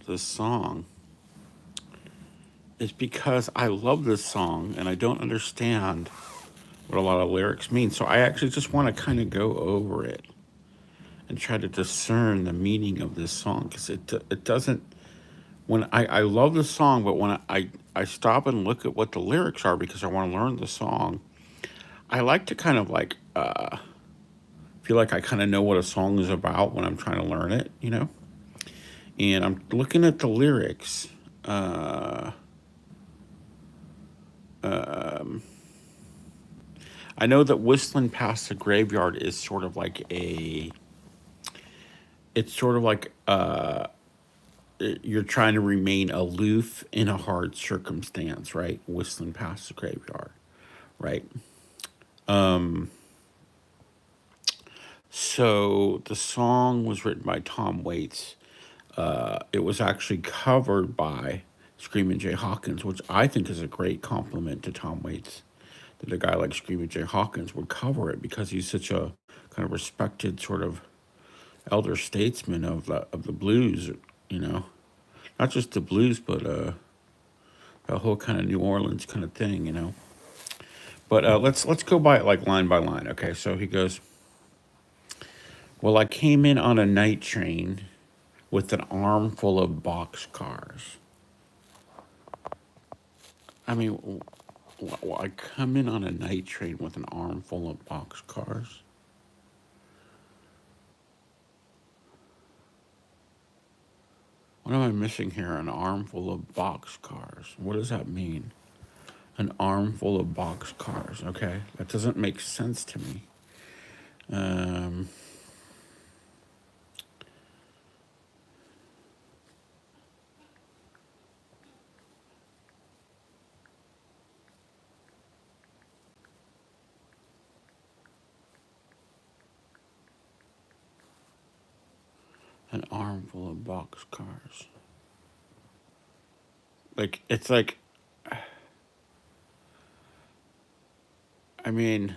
of this song is because I love this song and I don't understand what a lot of lyrics mean. So I actually just want to kind of go over it and try to discern the meaning of this song because it doesn't. When I love the song, but when I stop and look at what the lyrics are because I want to learn the song, I like to kind of like feel like I kind of know what a song is about when I'm trying to learn it, you know. And I'm looking at the lyrics. Uh, um, I know that whistling past the graveyard is sort of like a. It's sort of like you're trying to remain aloof in a hard circumstance, right? Whistling past the graveyard, right? Um, so the song was written by Tom Waits. It was actually covered by Screaming Jay Hawkins, which I think is a great compliment to Tom Waits. That a guy like Screaming Jay Hawkins would cover it because he's such a kind of respected sort of elder statesman of the blues, you know, not just the blues, but the whole kind of New Orleans kind of thing, you know. But let's go by it like line by line. Okay, so he goes, "Well, I came in on a night train with an armful of boxcars." I mean, I come in on a night train with an armful of boxcars. What am I missing here? An armful of boxcars. What does that mean? An armful of boxcars. Okay, that doesn't make sense to me. Um, an armful of boxcars. Like it's like I mean,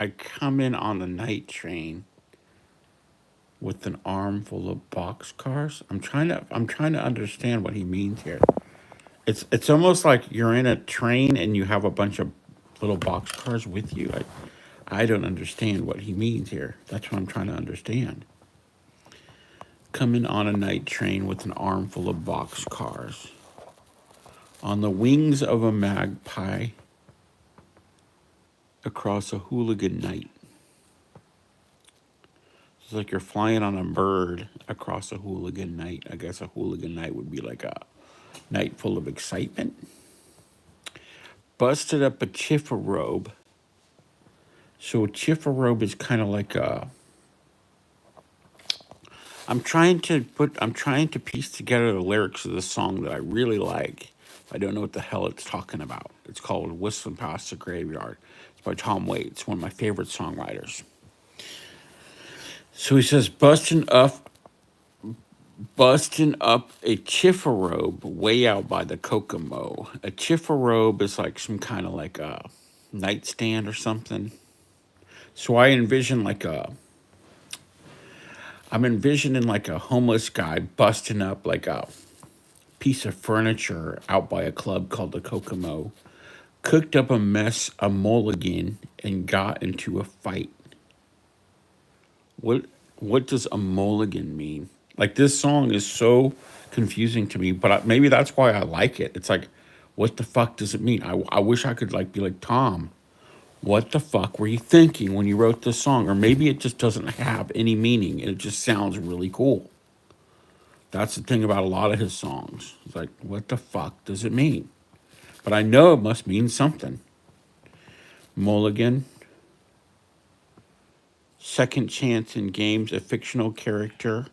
I come in on the night train with an armful of boxcars. I'm trying to understand what he means here. It's almost like you're in a train and you have a bunch of little boxcars with you. I don't understand what he means here. That's what I'm trying to understand. Coming on a night train with an armful of boxcars. On the wings of a magpie across a hooligan night. It's like you're flying on a bird across a hooligan night. I guess a hooligan night would be like a night full of excitement. Busted up a chiffa robe. So a chiffa robe is kind of like a. I'm trying to piece together the lyrics of the song that I really like. I don't know what the hell it's talking about. It's called "Whistling Past the Graveyard." It's by Tom Waits, one of my favorite songwriters. So he says, busting up a chifferobe way out by the Kokomo. A chifferobe is like some kind of like a nightstand or something. So I'm envisioning like a homeless guy busting up like a piece of furniture out by a club called the Kokomo, cooked up a mess, a mulligan, and got into a fight. What what does a mulligan mean? Like this song is so confusing to me, but maybe that's why I like it. It's like, what the fuck does it mean? I wish I could like be like Tom. What the fuck were you thinking when you wrote this song? Or maybe it just doesn't have any meaning and it just sounds really cool. That's the thing about a lot of his songs. It's like, what the fuck does it mean? But I know it must mean something. Mulligan, second chance in games, a fictional character.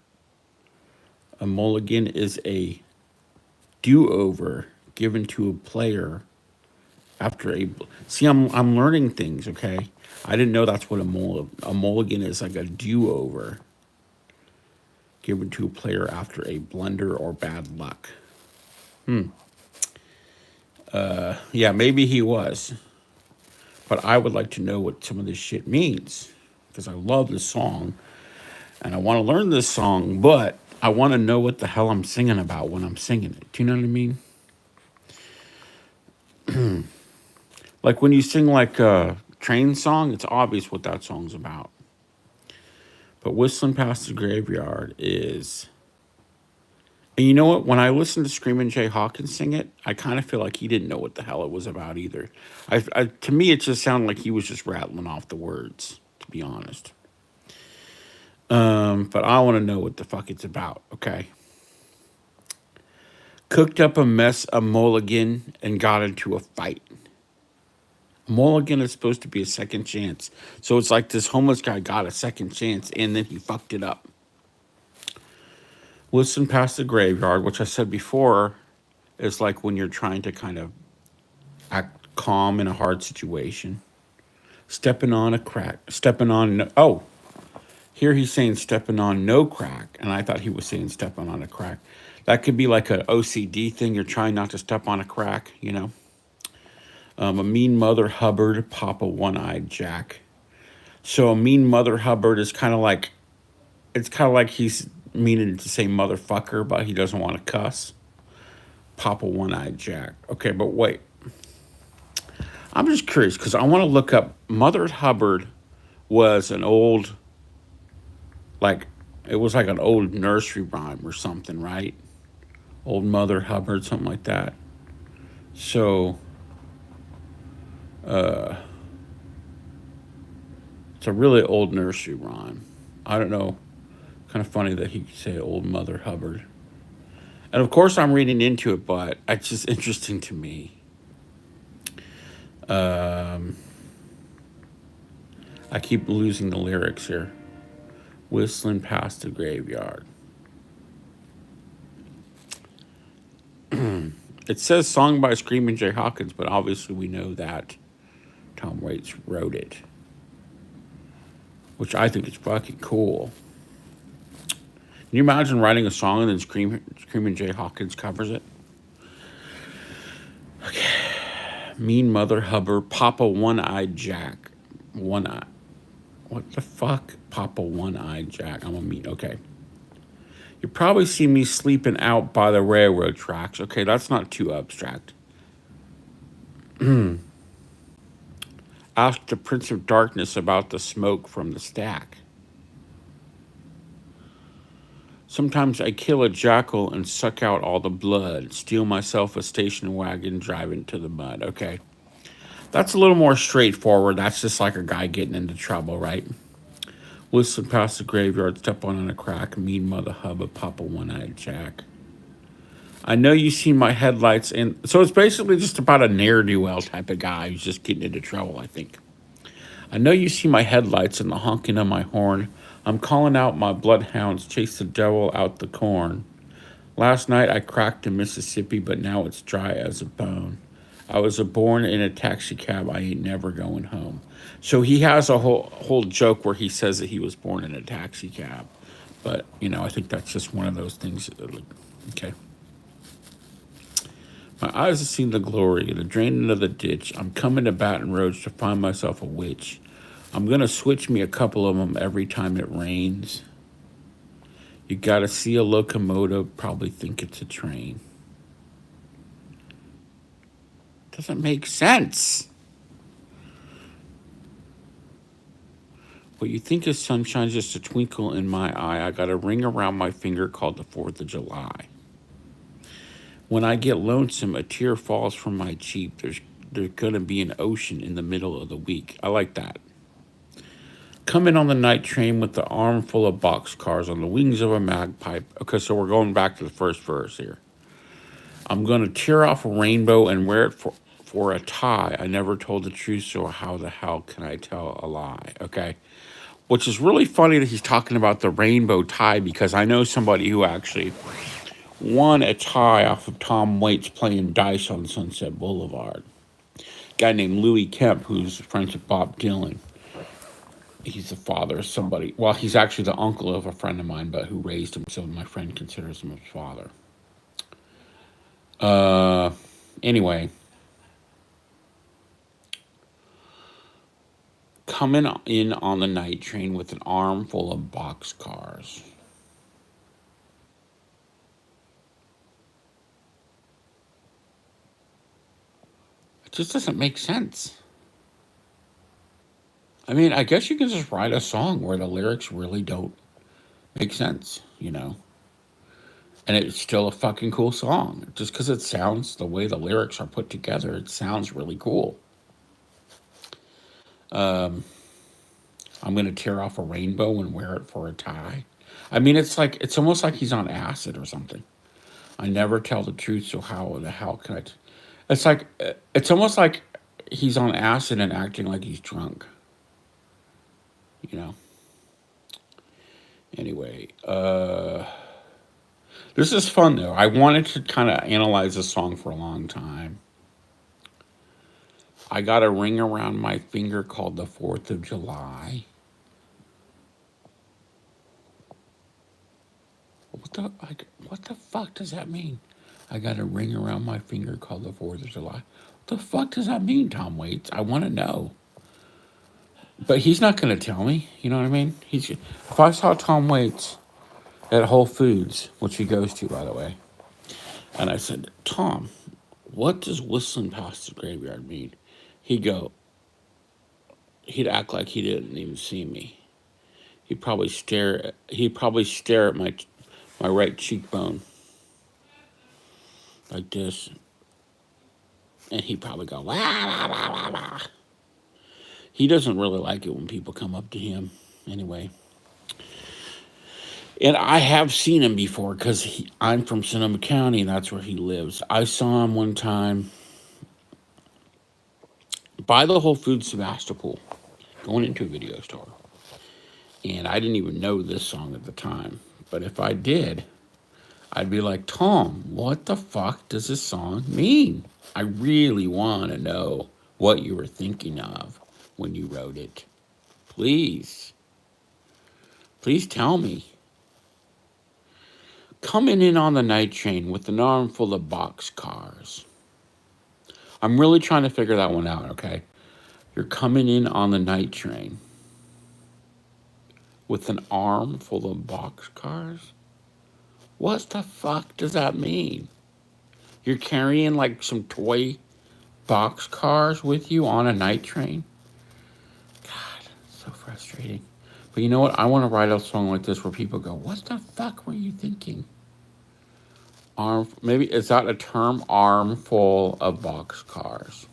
A mulligan is a do over given to a player after a. See, I'm learning things. Okay, I didn't know that's what a mulligan is, like a do over given to a player after a blunder or bad luck. Yeah, maybe he was, but I would like to know what some of this shit means because I love this song and I want to learn this song, but I want to know what the hell I'm singing about when I'm singing it. Do you know what I mean? Like when you sing like a train song, it's obvious what that song's about. But Whistling Past the Graveyard is. And you know what? When I listen to Screamin' Jay Hawkins sing it, I kind of feel like he didn't know what the hell it was about either. To me, it just sounded like he was just rattling off the words, to be honest. But I want to know what the fuck it's about, okay? Cooked up a mess of mulligan and got into a fight. Mulligan is supposed to be a second chance. So it's like this homeless guy got a second chance and then he fucked it up. Listen past the graveyard, which I said before is like when you're trying to kind of act calm in a hard situation. Stepping on a crack. Stepping on. No, oh, here he's saying stepping on no crack. And I thought he was saying stepping on a crack. That could be like an OCD thing. You're trying not to step on a crack, you know? A mean mother Hubbard, Papa One Eyed Jack. So a mean mother Hubbard is kind of like, it's kind of like he's meaning to say motherfucker, but he doesn't want to cuss. Papa One Eyed Jack. Okay, but wait. I'm just curious because I want to look up. Mother Hubbard was an old, like, it was like an old nursery rhyme or something, right? Old Mother Hubbard, something like that. So, it's a really old nursery rhyme. I don't know. Kind of funny that he could say Old Mother Hubbard. And of course, I'm reading into it, but it's just interesting to me. Um, I keep losing the lyrics here. Whistling past the graveyard. It says song by Screamin' Jay Hawkins, but obviously we know that Tom Waits wrote it, which I think is fucking cool. Can you imagine writing a song and then Screamin' Jay Hawkins covers it? Mean Mother Hubbard, Papa One Eyed Jack. One Eye. What the fuck? Papa One Eyed Jack. I'm a mean. Okay. You probably see me sleeping out by the railroad tracks. Okay, that's not too abstract. Ask the Prince of Darkness about the smoke from the stack. Sometimes I kill a jackal and suck out all the blood, steal myself a station wagon, drive into the mud. Okay. That's a little more straightforward. That's just like a guy getting into trouble, right? Listen past the graveyard, step on a crack, mean mother hubba, Papa One Eyed Jack. I know you see my headlights, and so it's basically just about a ne'er do well type of guy who's just getting into trouble, I think. I know you see my headlights and the honking of my horn. I'm calling out my bloodhounds, chase the devil out the corn. Last night I cracked in Mississippi, but now it's dry as a bone. I was born in a taxi cab. I ain't never going home. So he has a whole joke where he says that he was born in a taxi cab, but I think that's just one of those things. Okay. My eyes have seen the glory, the draining of the ditch. I'm coming to Baton Rouge to find myself a witch. I'm gonna switch me a couple of them every time it rains. You gotta see a locomotive, probably think it's a train. Doesn't make sense. What you think is sunshine, just a twinkle in my eye. I got a ring around my finger called the 4th of July. When I get lonesome, a tear falls from my cheek. There's gonna be an ocean in the middle of the week. I like that. Coming on the night train with the armful of boxcars on the wings of a magpie. Okay, so we're going back to the first verse here. I'm gonna tear off a rainbow and wear it for a tie. I never told the truth, so how the hell can I tell a lie? Okay. Which is really funny that he's talking about the rainbow tie because I know somebody who actually won a tie off of Tom Waits playing dice on Sunset Boulevard. A guy named Louis Kemp, who's friends with Bob Dylan. He's the father of somebody. Well, he's actually the uncle of a friend of mine, but who raised him, so my friend considers him his father. Uh, anyway, coming in on the night train with an arm full of boxcars. It just doesn't make sense. I mean, I guess you can just write a song where the lyrics really don't make sense, you know? And it's still a fucking cool song. Just because it sounds the way the lyrics are put together, it sounds really cool. I'm going to tear off a rainbow and wear it for a tie. I mean, it's almost like he's on acid or something. I never tell the truth, so how the hell can I? It's like, it's almost like he's on acid and acting like he's drunk, you know? Anyway, this is fun though. I wanted to kind of analyze this song for a long time. I got a ring around my finger called the 4th of July. What the fuck does that mean? I got a ring around my finger called the 4th of July. What the fuck does that mean, Tom Waits? I want to know. But he's not going to tell me. You know what I mean? If I saw Tom Waits at Whole Foods, which he goes to, by the way, and I said, Tom, what does whistling past the graveyard mean? He'd go, he'd act like he didn't even see me. He'd probably stare. He'd probably stare at my right cheekbone like this, and he'd probably go wah, wah, wah, wah, wah. He doesn't really like it when people come up to him, anyway. And I have seen him before because I'm from Sonoma County, and that's where he lives. I saw him one time by the Whole Foods Sebastopol, going into a video store. And I didn't even know this song at the time. But if I did, I'd be like, Tom, what the fuck does this song mean? I really want to know what you were thinking of when you wrote it. Please. Please tell me. Coming in on the night train with an arm full of boxcars. I'm really trying to figure that one out, okay? You're coming in on the night train with an arm full of boxcars? What the fuck does that mean? You're carrying like some toy boxcars with you on a night train? God, so frustrating. But you know what? I want to write a song like this where people go, what the fuck were you thinking? Maybe, is that a term? Armful of boxcars.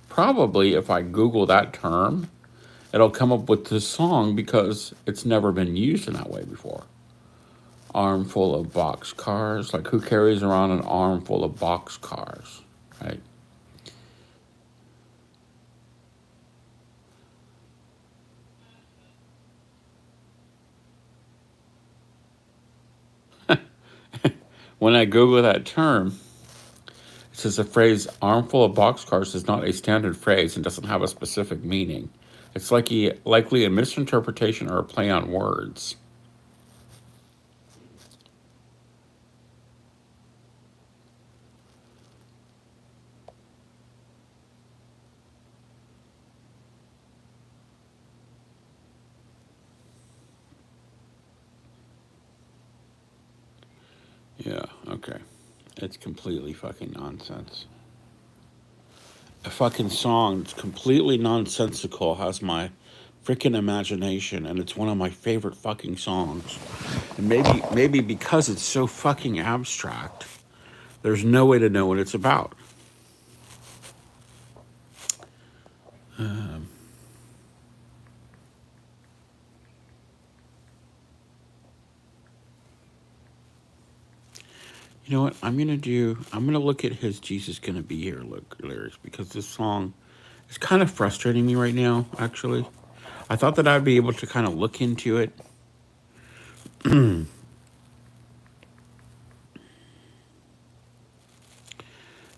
Probably if I Google that term, it'll come up with this song because it's never been used in that way before. Armful of boxcars. Like, who carries around an armful of boxcars, right? When I Google that term, it says the phrase armful of boxcars is not a standard phrase and doesn't have a specific meaning. It's likely a misinterpretation or a play on words. Yeah, okay. It's completely fucking nonsense. A fucking song that's completely nonsensical has my freaking imagination, and it's one of my favorite fucking songs. And maybe because it's so fucking abstract, there's no way to know what it's about. You know what? I'm gonna look at his Jesus Gonna Be Here lyrics because this song is kind of frustrating me right now, actually. I thought that I'd be able to kind of look into it.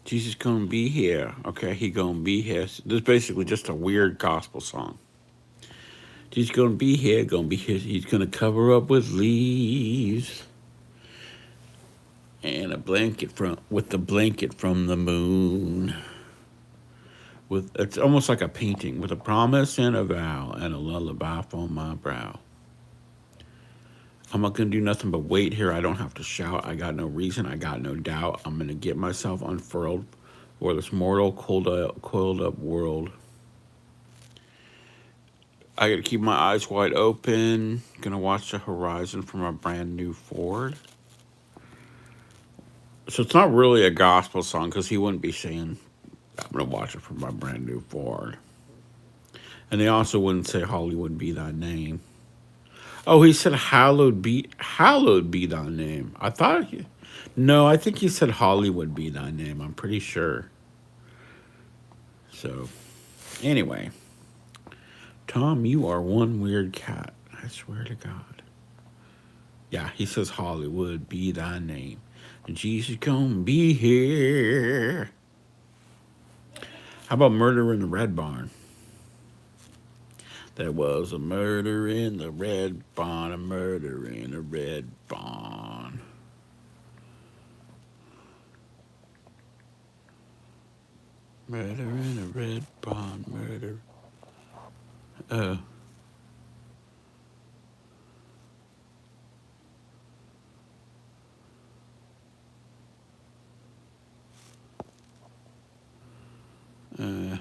Jesus gonna be here. Okay, he gonna be here. This is basically just a weird gospel song. Jesus gonna be here, gonna be here. He's gonna cover up with leaves and a blanket with the blanket from the moon. It's almost like a painting with a promise and a vow and a lullaby from my brow. I'm not gonna do nothing but wait here. I don't have to shout. I got no reason. I got no doubt. I'm gonna get myself unfurled or this mortal coiled up world. I gotta keep my eyes wide open. Gonna watch the horizon from a brand new Ford. So it's not really a gospel song because he wouldn't be saying, I'm gonna watch it from my brand new Ford. And they also wouldn't say Hollywood be thy name. Oh, he said hallowed be thy name. No, I think he said Hollywood be thy name. I'm pretty sure. So anyway, Tom, you are one weird cat. I swear to God. Yeah, he says Hollywood be thy name. And Jesus gonna be here. How about Murder in the Red Barn? There was a murder in the red barn, a murder in the red barn. Murder in a red barn, murder. Uh, uh,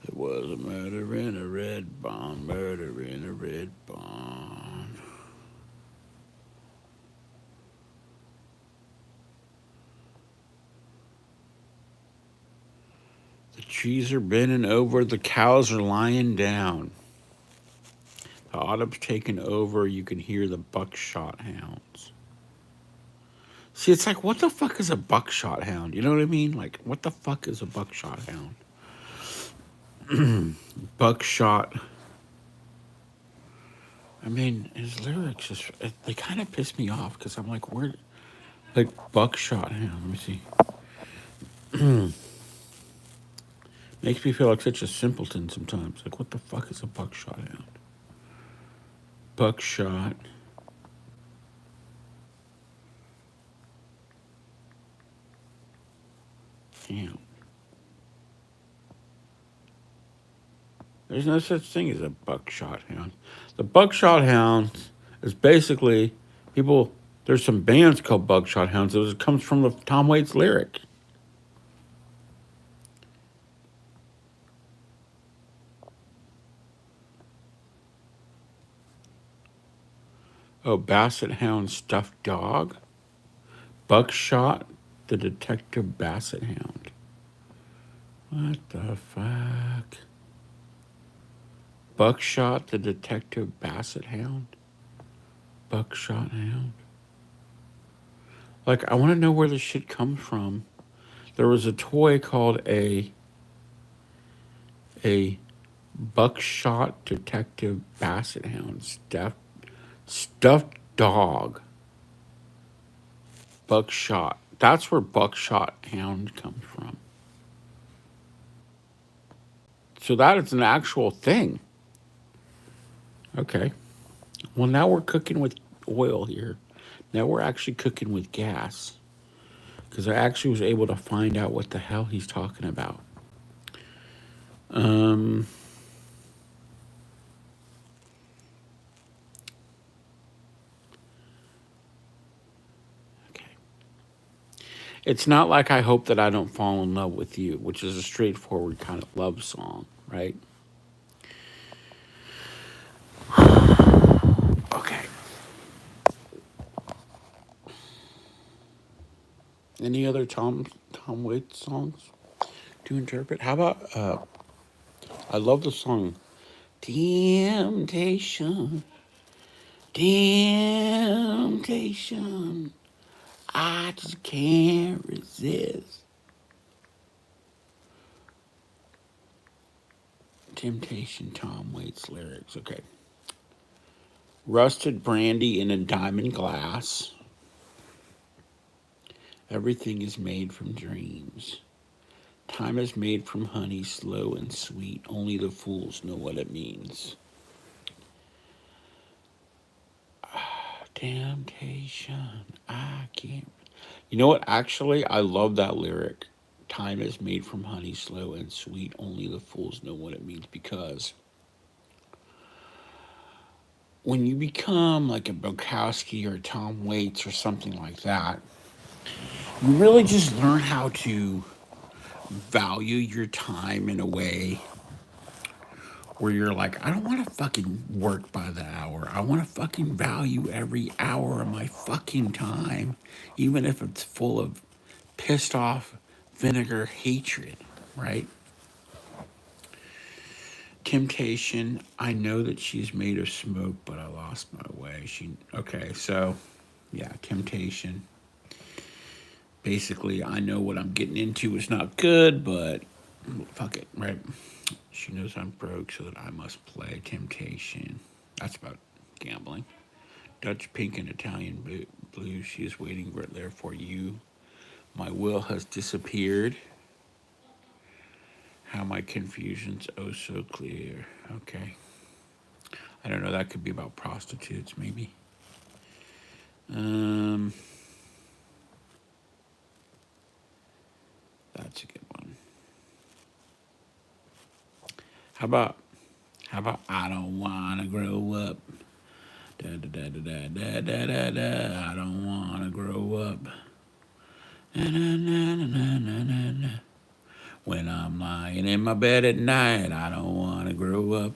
it was a murder in a red barn, murder in a red barn. The trees are bending over, the cows are lying down. The autumn's taken over, you can hear the buckshot hounds. See, it's like, what the fuck is a buckshot hound? You know what I mean? Like, what the fuck is a buckshot hound? Buckshot. I mean, his lyrics just, they kind of piss me off because I'm like, where, like, buckshot hound. Let me see. Makes me feel like such a simpleton sometimes. Like, what the fuck is a buckshot hound? Buckshot. Hound. There's no such thing as a buckshot hound. The buckshot hound is basically people. There's some bands called buckshot hounds. It comes from the Tom Waits lyric. Oh, basset hound stuffed dog. Buckshot, the detective basset hound. What the fuck? Buckshot, the detective basset hound. Buckshot hound. Like, I want to know where this shit comes from. There was a toy called a buckshot detective basset hound stuffed dog. Buckshot. That's where buckshot hound comes from. So that is an actual thing. Okay. Well, now we're cooking with oil here. Now we're actually cooking with gas. Because I actually was able to find out what the hell he's talking about. Um, okay. It's not like I hope that I don't fall in love with you, which is a straightforward kind of love song, right? Okay. Any other Tom Waits songs to interpret? How about I love the song Temptation, Temptation. I just can't resist. Temptation, Tom Waits lyrics. Okay. Rusted brandy in a diamond glass. Everything is made from dreams. Time is made from honey, slow and sweet. Only the fools know what it means. Temptation, I can't. You know what? Actually, I love that lyric. Time is made from honey, slow and sweet. Only the fools know what it means because when you become like a Bukowski or Tom Waits or something like that, You really just learn how to value your time in a way where you're like, I don't want to fucking work by the hour. I want to fucking value every hour of my fucking time, even if it's full of pissed off vinegar hatred, right? Temptation. I know that she's made of smoke, but I lost my way. Okay, so yeah, temptation. Basically, I know what I'm getting into is not good, but fuck it, right? She knows I'm broke, so that I must play temptation. That's about gambling. Dutch pink and Italian blue. She is waiting right there for you. My will has disappeared. How my confusion's oh so clear. Okay. I don't know. That could be about prostitutes, maybe. Um, that's a good one. How about I don't wanna grow up. Da da da da da da da da. I don't wanna grow up. Na, na, na, na, na, na, na. When I'm lying in my bed at night, I don't wanna grow up.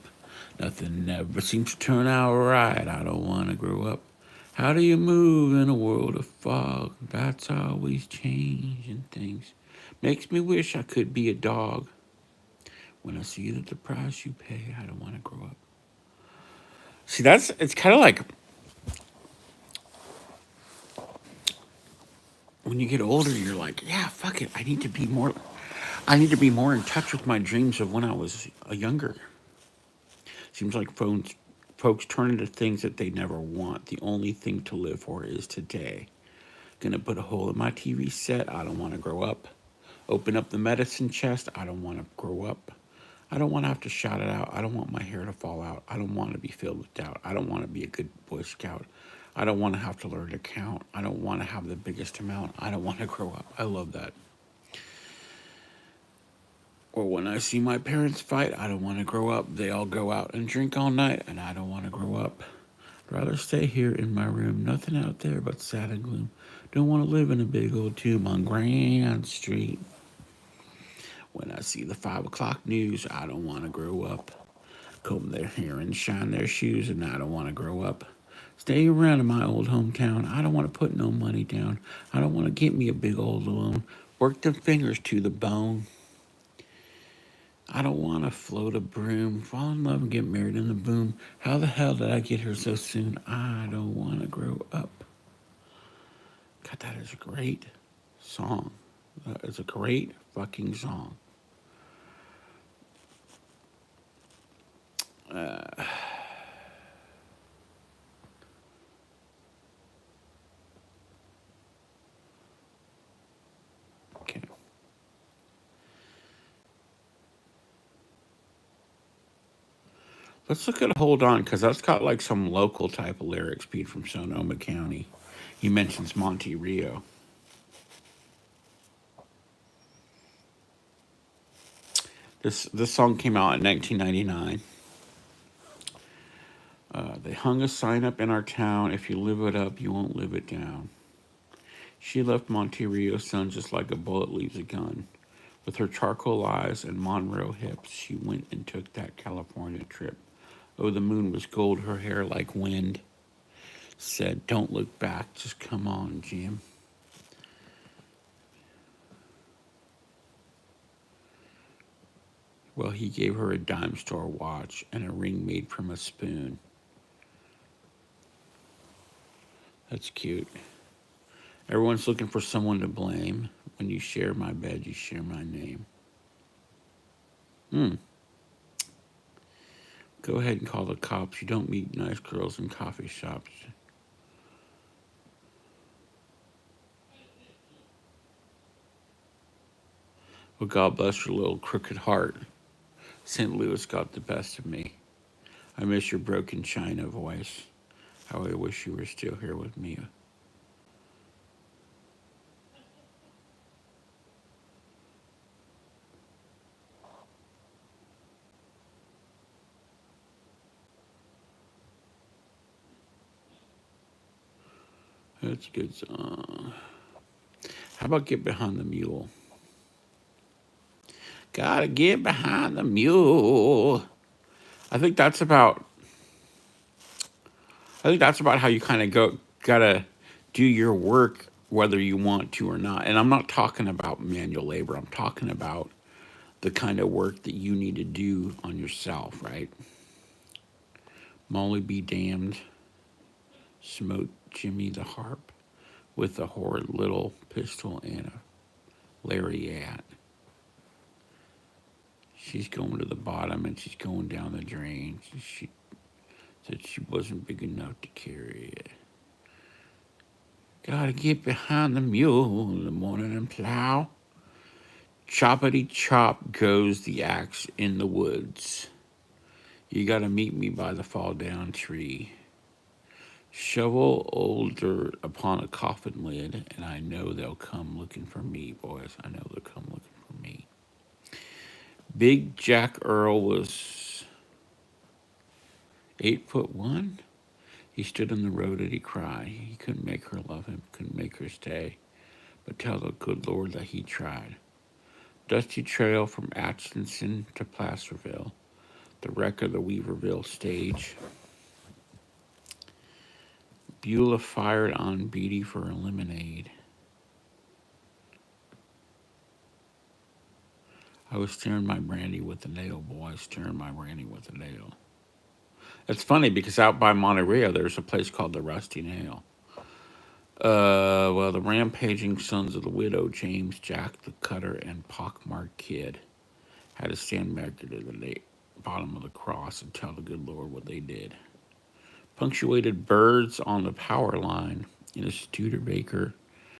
Nothing ever seems to turn out right. I don't wanna grow up. How do you move in a world of fog? That's always changing things. Makes me wish I could be a dog. When I see that the price you pay, I don't want to grow up. See, it's kind of like when you get older, you're like, yeah, fuck it. I need to be more in touch with my dreams of when I was a younger. Seems like folks turn into things that they never want. The only thing to live for is today. Gonna put a hole in my TV set. I don't want to grow up. Open up the medicine chest. I don't want to grow up. I don't want to have to shout it out. I don't want my hair to fall out. I don't want to be filled with doubt. I don't want to be a good Boy Scout. I don't want to have to learn to count. I don't want to have the biggest amount. I don't want to grow up. I love that. Or when I see my parents fight, I don't want to grow up. They all go out and drink all night, and I don't want to grow up. I'd rather stay here in my room. Nothing out there but sad and gloom. Don't want to live in a big old tomb on Grand Street. When I see the 5 o'clock news, I don't want to grow up. Comb their hair and shine their shoes, and I don't want to grow up. Stay around in my old hometown. I don't want to put no money down. I don't want to get me a big old loan. Work them fingers to the bone. I don't want to float a broom. Fall in love and get married in the boom. How the hell did I get here so soon? I don't want to grow up. God, that is a great song. That is a great fucking song. Okay. Let's look at Hold On, because that's got like some local type of lyrics, Pete, from Sonoma County. He mentions Monte Rio. This song came out in 1999. They hung a sign up in our town. If you live it up, you won't live it down. She left Monte Rio's son just like a bullet leaves a gun. With her charcoal eyes and Monroe hips, she went and took that California trip. Oh, the moon was gold, her hair like wind. Said, don't look back, just come on, Jim. Well, he gave her a dime store watch and a ring made from a spoon. That's cute. Everyone's looking for someone to blame. When you share my bed, you share my name. Go ahead and call the cops. You don't meet nice girls in coffee shops. Well, God bless your little crooked heart. St. Louis got the best of me. I miss your broken china voice. How I wish you were still here with me. That's a good song. How about get behind the mule? Gotta get behind the mule. I think that's about. I think that's about how you kind of gotta do your work whether you want to or not. And I'm not talking about manual labor. I'm talking about the kind of work that you need to do on yourself, right? Molly be damned, smote Jimmy the harp with a horrid little pistol and a lariat. She's going to the bottom and she's going down the drain. She said she wasn't big enough to carry it. Gotta get behind the mule in the morning and plow. Choppity chop goes the axe in the woods. You gotta meet me by the fall down tree. Shovel old dirt upon a coffin lid, and I know they'll come looking for me, boys. I know they'll come looking for me. Big Jack Earl was 8'1". He stood on the road and he cried. He couldn't make her love him, couldn't make her stay, but tell the good Lord that he tried. Dusty trail from Atchison to Placerville, the wreck of the Weaverville stage. Beulah fired on Beatty for a lemonade. I was stirring my brandy with a nail, boy, stirring my brandy with a nail. It's funny because out by Monterey, there's a place called the Rusty Nail. Well, the rampaging sons of the widow, James, Jack the Cutter, and Pockmarked Kid, had to stand naked at the bottom of the cross and tell the good Lord what they did. Punctuated birds on the power line in a Studebaker